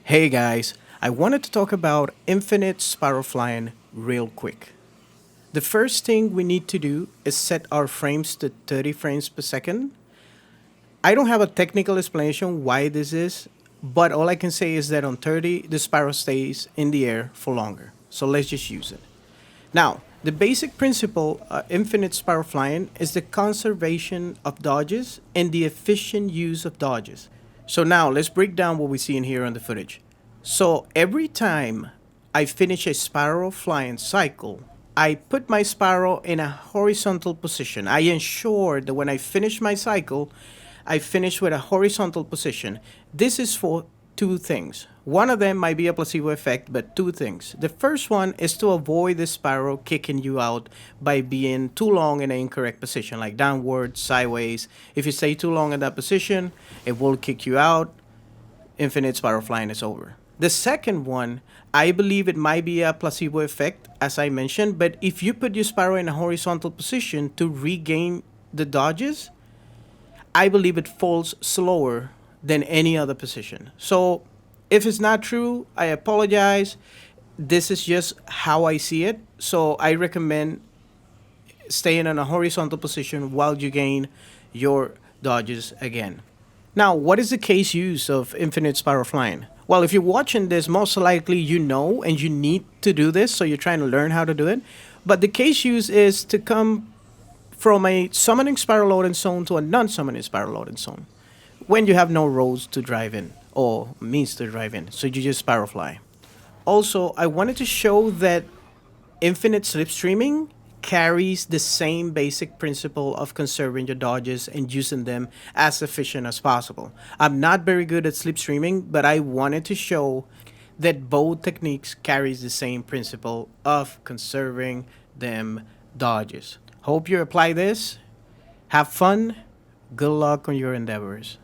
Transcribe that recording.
Hey guys, I wanted to talk about infinite sparrow flying real quick. The first thing we need to do is set our frames to 30 frames per second. I don't have a technical explanation why this is, but all I can say is that on 30, the sparrow stays in the air for longer. So let's just use it. Now, the basic principle infinite sparrow flying is the conservation of dodges and the efficient use of dodges. So now let's break down what we see in here on the footage. So every time I finish a sparrow flying cycle, I put my sparrow in a horizontal position. I ensure that when I finish my cycle, I finish with a horizontal position. This is for two things. One of them might be a placebo effect, but two things. The first one is to avoid the sparrow kicking you out by being too long in an incorrect position, like downward, sideways. If you stay too long in that position, it will kick you out. Infinite sparrow flying is over. The second one, I believe it might be a placebo effect, as I mentioned, but if you put your sparrow in a horizontal position to regain the dodges, I believe it falls slower than any other position. So if it's not true, I apologize. This is just how I see it. So I recommend staying in a horizontal position while you gain your dodges again. Now, what is the case use of infinite spiral flying? Well, if you're watching this, most likely you know and you need to do this, so you're trying to learn how to do it. But the case use is to come from a summoning spiral loading zone to a non-summoning spiral loading zone when you have no roads to drive in or means to drive in, so you just spiral fly. Also, I wanted to show that infinite slipstreaming carries the same basic principle of conserving your dodges and using them as efficient as possible. I'm not very good at slipstreaming, but I wanted to show that both techniques carries the same principle of conserving them dodges. Hope you apply this. Have fun. Good luck on your endeavors.